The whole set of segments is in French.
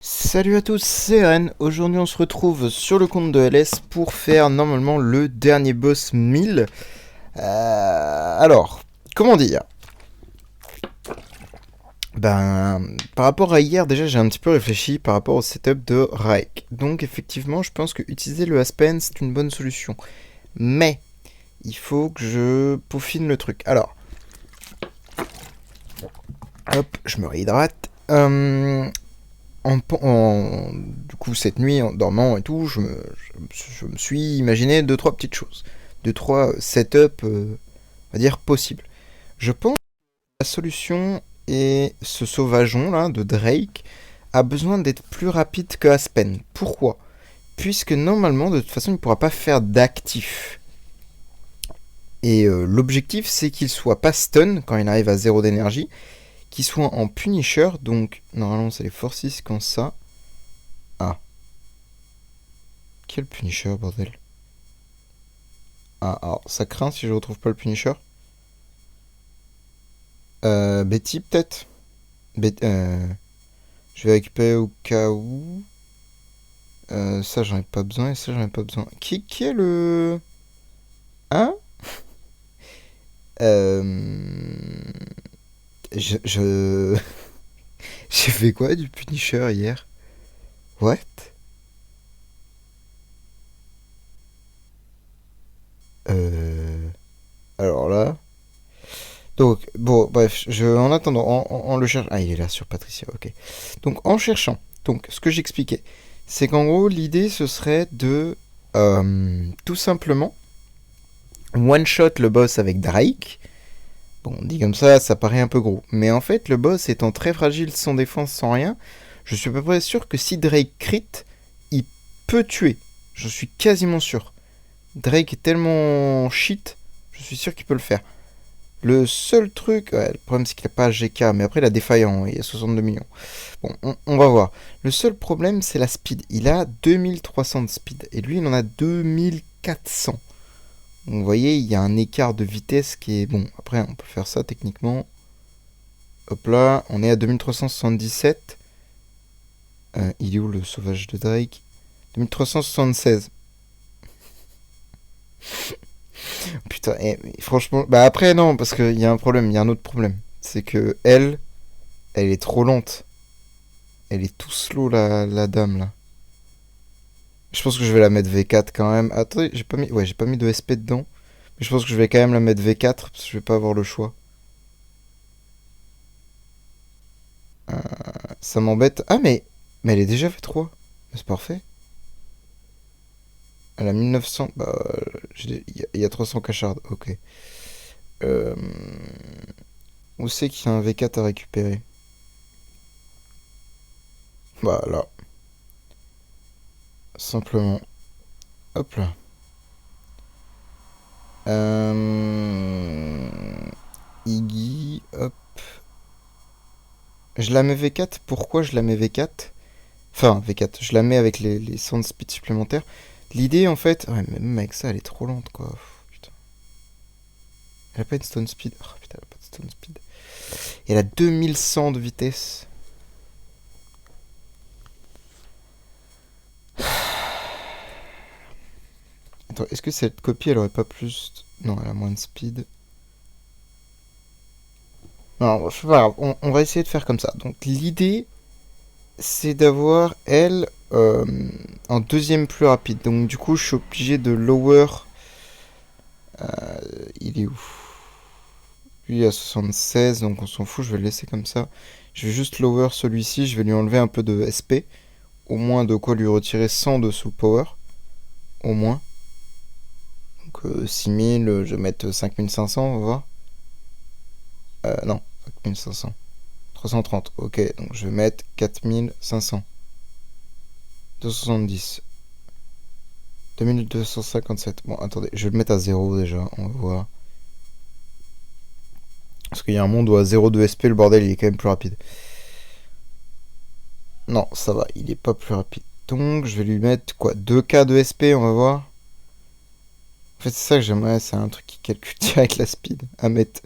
Salut à tous, c'est Ren. Aujourd'hui on se retrouve sur le compte de LS pour faire normalement le dernier boss 1000. Alors, comment dire? Par rapport à hier, déjà j'ai un petit peu réfléchi par rapport au setup de Raik. Donc effectivement, je pense que utiliser le Aspen c'est une bonne solution. Mais, il faut que je peaufine le truc. Alors, hop, je me réhydrate. Du coup, cette nuit, en dormant et tout, je me suis imaginé deux, trois petites choses. Deux, trois setups, on va dire, possibles. Je pense que la solution est ce sauvageon là de Drake a besoin d'être plus rapide que Aspen. Pourquoi? Puisque normalement, de toute façon, il ne pourra pas faire d'actif. Et l'objectif, c'est qu'il soit pas stun quand il arrive à zéro d'énergie, qu'il soit en Punisher, donc normalement, c'est les Forces qui ont ça. Ah. Quel Punisher, bordel? Ah, alors, ça craint si je retrouve pas le Punisher. Betty, peut-être. Je vais récupérer au cas où. Ça, j'en ai pas besoin et ça, j'en ai pas besoin. Qui est le. Hein? euh... Je... J'ai fait quoi du Punisher hier? What? Euh... Alors là... Donc, bon, bref, en attendant, en le cherchant... Ah, il est là sur Patricia, ok. Donc, en cherchant, donc, ce que j'expliquais, c'est qu'en gros, l'idée, ce serait de tout simplement one-shot le boss avec Drake. Bon, dit comme ça paraît un peu gros. Mais en fait, le boss étant très fragile, sans défense, sans rien, je suis à peu près sûr que si Drake crit, il peut tuer. Je suis quasiment sûr. Drake est tellement shit, je suis sûr qu'il peut le faire. Le seul truc, ouais, le problème c'est qu'il n'a pas GK, mais après il a défaillant, il a 62 millions. Bon, on va voir. Le seul problème c'est la speed. Il a 2300 de speed et lui il en a 2400. Donc, vous voyez, il y a un écart de vitesse qui est bon. Après, on peut faire ça techniquement. Hop là, on est à 2377. Il est où le sauvage de Drake? 2376. Putain, franchement, bah après non, parce qu'il y a un problème, il y a un autre problème. C'est que elle est trop lente. Elle est tout slow la dame là. Je pense que je vais la mettre V4 quand même. Attendez, j'ai pas mis de SP dedans. Mais je pense que je vais quand même la mettre V4 parce que je vais pas avoir le choix. Euh, Ça m'embête. Ah mais elle est déjà V3. C'est parfait. Elle a 1900. Bah, il y a 300 cachards. Ok. Euh, Où c'est qu'il y a un V4 à récupérer? Bah là, simplement. Hop là. Iggy, hop. Je la mets V4. Pourquoi je la mets V4? Enfin, V4. Je la mets avec les sound speed supplémentaires. L'idée, en fait... Ouais, mais même avec ça, elle est trop lente, quoi. Putain. Elle a pas une stone speed. Oh, putain, elle a pas de stone speed. Et elle a 2100 de vitesse. Attends, est-ce que cette copie, elle aurait pas plus... Non, elle a moins de speed. Non, c'est pas grave. On va essayer de faire comme ça. Donc, l'idée, c'est d'avoir elle en deuxième plus rapide. Donc du coup, je suis obligé de lower. Il est où? Lui à 76, donc on s'en fout, je vais le laisser comme ça. Je vais juste lower celui-ci, je vais lui enlever un peu de SP. Au moins de quoi lui retirer 100 de soul power. Au moins. Donc 6000, je vais mettre 5500, on va voir. Non, 5500. 330, ok, donc je vais mettre 4500. 270. 2257. Bon, attendez, je vais le mettre à 0 déjà, on va voir. Parce qu'il y a un monde où à 0,2 SP, le bordel, il est quand même plus rapide. Non, ça va, il est pas plus rapide. Donc, je vais lui mettre quoi, 2K de SP, on va voir. En fait, c'est ça que j'aimerais, c'est un truc qui calcule direct la speed à mettre.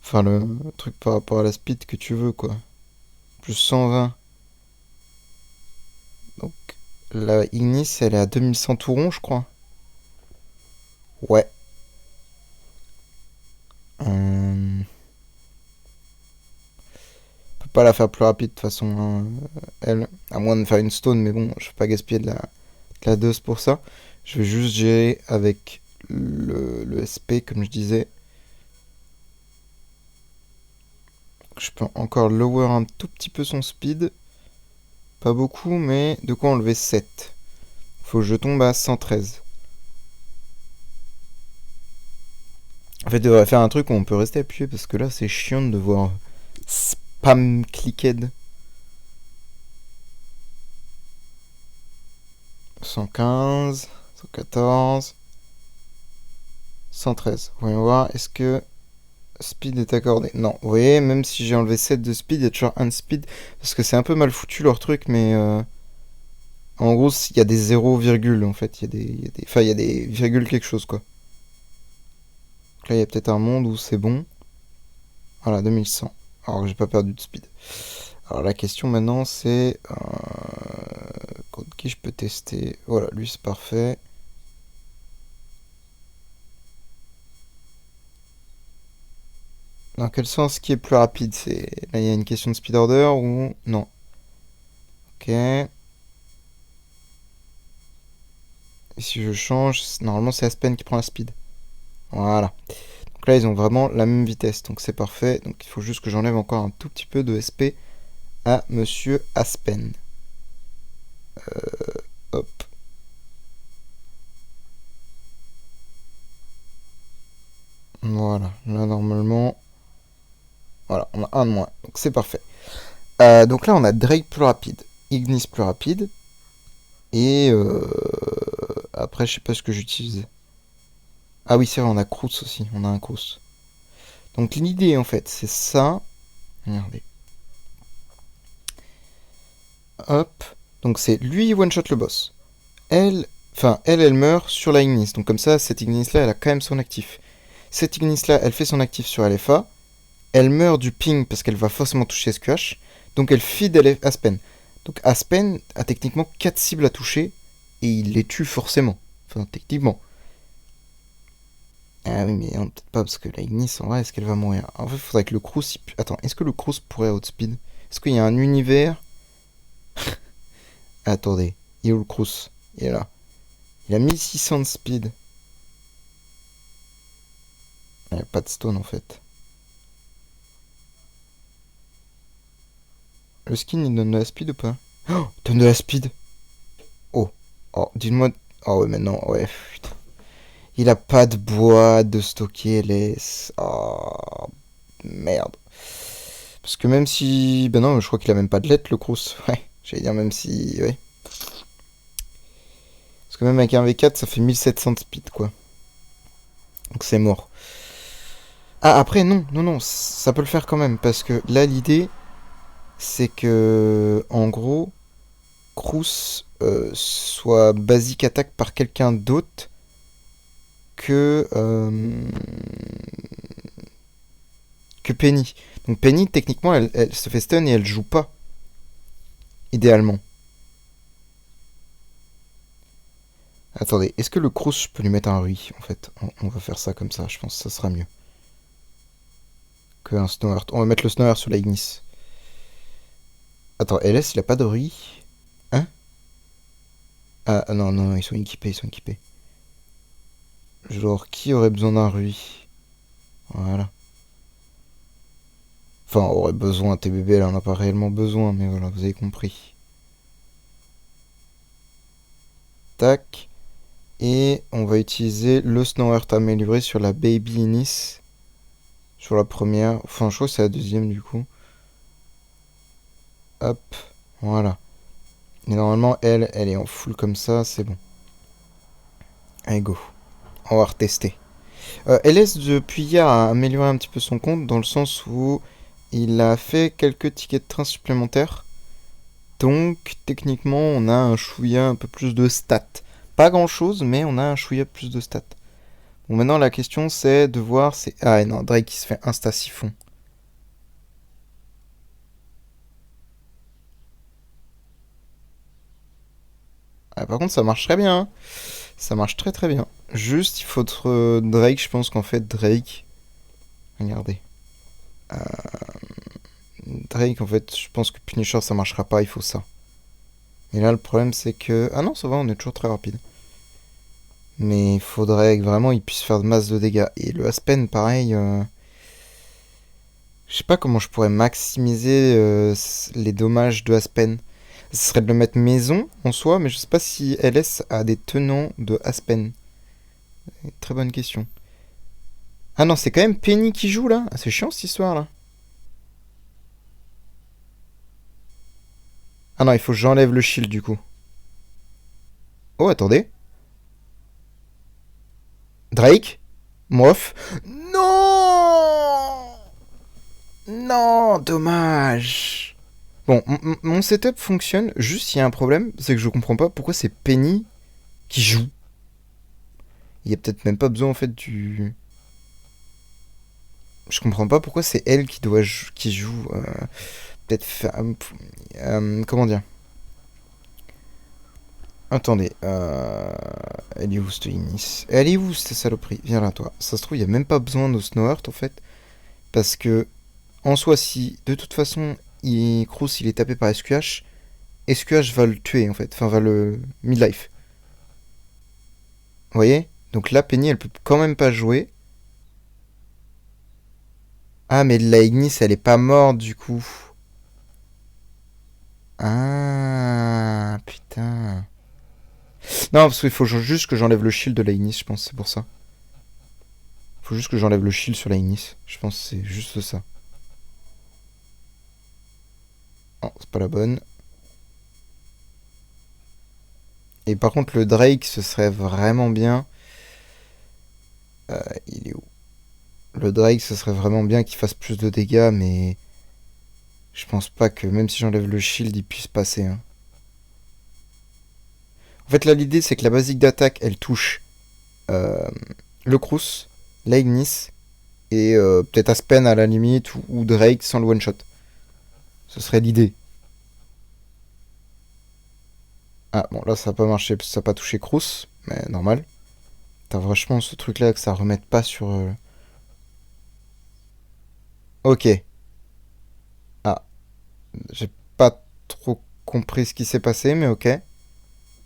Enfin, le truc par rapport à la speed que tu veux, quoi. Plus 120. La Ignis, elle est à 2100 tourons, je crois. Ouais. On peut pas la faire plus rapide de toute façon, hein, elle. À moins de faire une stone, mais bon, je vais pas gaspiller de la dose pour ça. Je vais juste gérer avec le SP, comme je disais. Je peux encore lower un tout petit peu son speed. Pas beaucoup, mais de quoi enlever 7. Faut que je tombe à 113. En fait, il devrait faire un truc où on peut rester appuyé parce que là, c'est chiant de devoir spam clicked. 115, 114, 113. Voyons voir, est-ce que speed est accordé? Non, vous voyez, même si j'ai enlevé 7 de speed, il y a toujours un de speed. Parce que c'est un peu mal foutu leur truc, mais en gros, il y a des 0, virgule en fait. Enfin, il y a des virgules quelque chose quoi. Donc là, il y a peut-être un monde où c'est bon. Voilà, 2100. Alors que j'ai pas perdu de speed. Alors la question maintenant, c'est contre qui je peux tester. Voilà, lui c'est parfait. Dans quel sens qui est plus rapide? Là, il y a une question de speed order ou non? Ok. Et si je change, normalement c'est Aspen qui prend la speed. Voilà. Donc là, ils ont vraiment la même vitesse, donc c'est parfait. Donc il faut juste que j'enlève encore un tout petit peu de SP à Monsieur Aspen. Hop. Voilà. Là, normalement, voilà, on a un de moins. Donc c'est parfait. Donc là, on a Drake plus rapide, Ignis plus rapide. Et après, je sais pas ce que j'utilise. Ah oui, c'est vrai, on a Cruz aussi. On a un Cruz. Donc l'idée, en fait, c'est ça. Regardez. Hop. Donc c'est lui one-shot le boss. Elle meurt sur la Ignis. Donc comme ça, cette Ignis-là, elle a quand même son actif. Cette Ignis-là, elle fait son actif sur LFA. Elle meurt du ping parce qu'elle va forcément toucher SQH. Donc elle feed Aspen. Donc Aspen a techniquement 4 cibles à toucher. Et il les tue forcément. Enfin, techniquement. Ah oui, mais peut-être pas, parce que la Ignis, en vrai, est-ce qu'elle va mourir? En fait, il faudrait que le Crous... Attends, est-ce que le Crous pourrait outspeed? Est-ce qu'il y a un univers... Attendez, il est où le Crous? Il est là. Il a 1600 de speed. Il n'y a pas de stone, en fait. Le skin, il donne de la speed ou pas? Oh, il donne de la speed. Oh. Oh, dis-moi... Oh, ouais, maintenant, ouais, putain. Il a pas de bois de stocker, laisse. Oh, merde. Parce que même si... Ben non, je crois qu'il a même pas de lettres, le Crous. Ouais, j'allais dire même si... Ouais. Parce que même avec un V4, ça fait 1700 de speed, quoi. Donc c'est mort. Ah, après, non, non, non, ça peut le faire quand même. Parce que là, l'idée, c'est que, en gros, Cruz soit basic attaque par quelqu'un d'autre que, que Penny. Donc Penny, techniquement, elle se fait stun et elle joue pas, idéalement. Attendez, est-ce que le Cruz, je peux lui mettre un Rui, en fait? On va faire ça comme ça, je pense que ça sera mieux. Qu'un Snowheart. On va mettre le Snowheart sur la Ignis. Attends, LS, il a pas de Rui? Hein? Ah non, non, non, ils sont équipés, ils sont équipés. Genre, qui aurait besoin d'un Rui? Voilà. Enfin, aurait besoin, TBB, elle en a pas réellement besoin, mais voilà, vous avez compris. Tac. Et on va utiliser le Snowheart amélioré sur la Baby Inis. Sur la première. Enfin, je crois que c'est la deuxième du coup. Hop. Voilà. Et normalement, elle est en full comme ça, c'est bon. Allez, go. On va retester. LS, depuis hier, a amélioré un petit peu son compte dans le sens où il a fait quelques tickets de train supplémentaires. Donc, techniquement, on a un chouïa un peu plus de stats. Pas grand chose, mais on a un chouïa plus de stats. Bon, maintenant, la question, c'est de voir. Ah non, Drake qui se fait insta-siphon. Ah, par contre, ça marche très bien. Hein. Ça marche très très bien. Juste, il faut Drake. Je pense qu'en fait, Drake. Regardez. Euh, Drake, en fait, je pense que Punisher, ça marchera pas. Il faut ça. Et là, le problème, c'est que. Ah non, ça va, on est toujours très rapide. Mais il faudrait que vraiment il puisse faire de masse de dégâts. Et le Aspen, pareil. Je sais pas comment je pourrais maximiser les dommages de Aspen. Ce serait de le mettre maison en soi, mais je sais pas si LS a des tenants de Aspen. Très bonne question. Ah non, c'est quand même Penny qui joue là. Ah, c'est chiant cette histoire là. Ah non, il faut que j'enlève le shield du coup. Oh, attendez. Drake. Mof. Non. Non, dommage. Bon, mon setup fonctionne, juste il y a un problème, c'est que je comprends pas pourquoi c'est Penny qui joue. Il y a peut-être même pas besoin en fait du... Je comprends pas pourquoi c'est elle qui joue. Peut-être faire... comment dire. Attendez. Elle est où cette Ignis? Elle est où cette saloperie? Viens là toi. Ça se trouve il y a même pas besoin de Snow Heart en fait. Parce que en soi si de toute façon Cruz il est tapé par SQH, SQH va le tuer en fait. Enfin va le midlife. Vous voyez? Donc là Penny elle peut quand même pas jouer. Ah mais la Ignis elle est pas morte du coup. Ah putain. Non, parce qu'il faut juste que j'enlève le shield de la Ignis, je pense, c'est pour ça. Faut juste que j'enlève le shield sur la Ignis. Je pense que c'est juste ça. Oh, c'est pas la bonne. Et par contre, le Drake, ce serait vraiment bien. Il est où? Le Drake, ce serait vraiment bien qu'il fasse plus de dégâts, mais je pense pas que même si j'enlève le shield, il puisse passer. Hein. En fait, là, l'idée, c'est que la basique d'attaque, elle touche euh, le Crous, la Ignis, et peut-être Aspen à la limite, ou Drake sans le one-shot. Ce serait l'idée. Ah, bon, là, ça n'a pas marché parce que ça n'a pas touché Crous, mais normal. T'as vachement ce truc-là que ça remette pas sur... Ok. Ah, j'ai pas trop compris ce qui s'est passé, mais ok.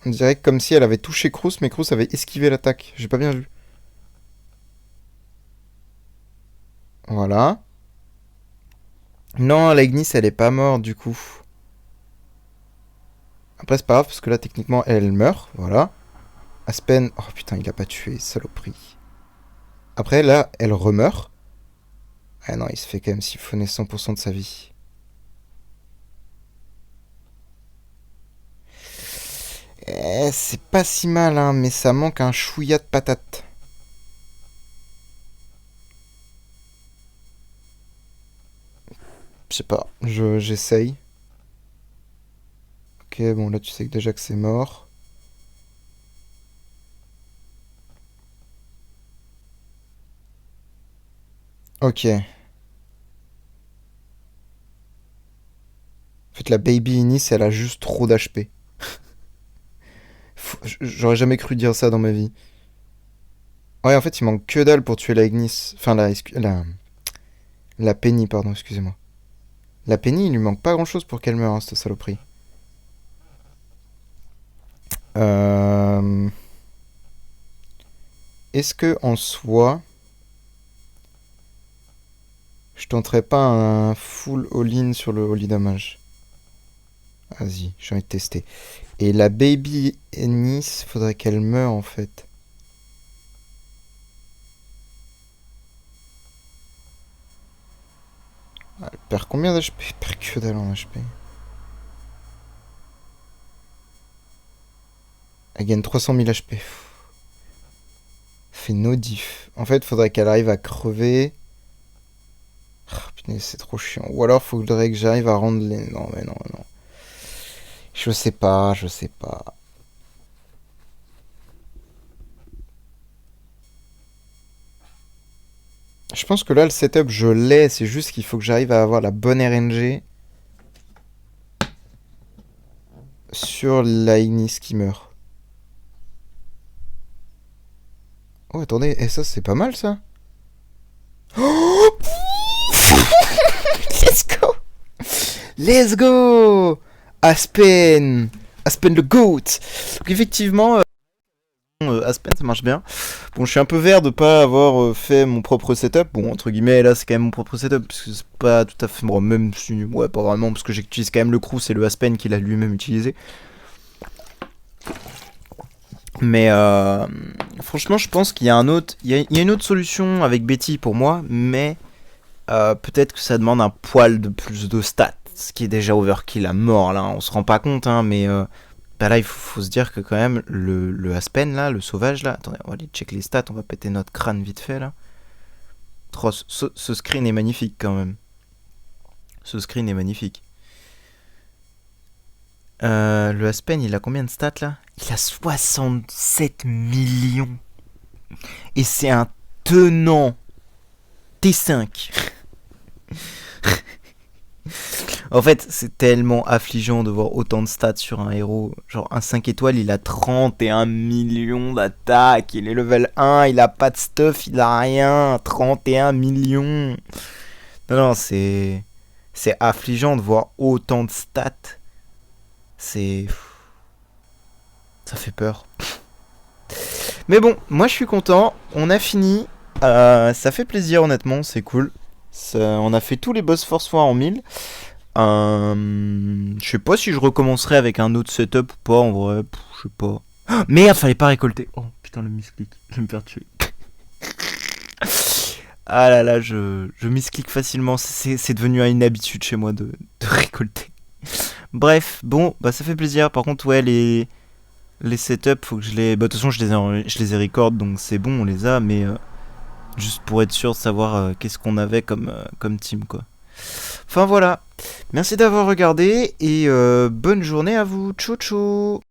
On dirait que comme si elle avait touché Crous, mais Crous avait esquivé l'attaque. J'ai pas bien vu. Voilà. Non, la Ignis, elle est pas morte, du coup. Après, c'est pas grave, parce que là, techniquement, elle meurt. Voilà. Aspen... Oh putain, il a pas tué, saloperie. Après, là, elle remeurt. Ah non, il se fait quand même siphonner 100% de sa vie. C'est pas si mal, hein, mais ça manque un chouïa de patate. Je sais pas, j'essaye. Ok, bon, là, tu sais que déjà que c'est mort. Ok. En fait, la Baby Inis, elle a juste trop d'HP. J'aurais jamais cru dire ça dans ma vie. Ouais, en fait, il manque que dalle pour tuer la Ignis. Enfin, la Penny, pardon, excusez-moi. La Penny, il lui manque pas grand-chose pour qu'elle meure, hein, cette saloperie. Euh... Est-ce que, en soi, je tenterais pas un full all-in sur le holy damage? Vas-y, j'ai envie de tester. Et la Baby Ennis, faudrait qu'elle meure en fait. Elle perd combien d'HP? Elle perd que dalle en HP. Elle gagne 300 000 HP. Fait no diff. En fait, faudrait qu'elle arrive à crever. Oh, putain, c'est trop chiant. Ou alors, faudrait que j'arrive à rendre les... Non, mais non, non. Je sais pas, je sais pas. Je pense que là, le setup, je l'ai. C'est juste qu'il faut que j'arrive à avoir la bonne RNG sur la Ignis qui meurt. Oh, attendez, et ça, c'est pas mal, ça. Oh Let's go. Let's go. Aspen. Aspen le GOAT. Donc, effectivement, Aspen, ça marche bien. Bon, je suis un peu vert de pas avoir fait mon propre setup. Bon, entre guillemets, là, c'est quand même mon propre setup. Parce que c'est pas tout à fait... Bon, même si... Ouais, pas vraiment, parce que j'utilise quand même le crew. C'est le Aspen qu'il a lui-même utilisé. Mais franchement, je pense qu'il y a un autre, il y a une autre solution avec Betty pour moi, mais peut-être que ça demande un poil de plus de stats, ce qui est déjà overkill à mort là. On se rend pas compte, hein, mais bah là il faut se dire que quand même le Aspen là, le sauvage là. Attendez, on va aller check les stats, on va péter notre crâne vite fait là. Oh, ce screen est magnifique quand même. Ce screen est magnifique. Le Aspen, il a combien de stats là? Il a 67 millions. Et c'est un tenant T5. En fait, c'est tellement affligeant de voir autant de stats sur un héros. Genre, un 5 étoiles, il a 31 millions d'attaques. Il est level 1, il a pas de stuff, il a rien. 31 millions. Non, c'est affligeant de voir autant de stats. Ça fait peur. Mais bon, moi je suis content. On a fini. Ça fait plaisir, honnêtement. C'est cool. On a fait tous les boss force fois en 1000. Je sais pas si je recommencerai avec un autre setup ou pas. En vrai, je sais pas. Oh, merde, fallait pas récolter. Oh putain, le misclick. Je vais me faire tuer. Ah là là, je misclick facilement. C'est devenu une habitude chez moi de récolter. Bref, bon, bah ça fait plaisir. Par contre, ouais, les setups, faut que je les... Bah de toute façon, je les ai record, donc c'est bon, on les a, mais juste pour être sûr de savoir qu'est-ce qu'on avait comme team, quoi. Enfin voilà, merci d'avoir regardé, et bonne journée à vous, ciao ciao.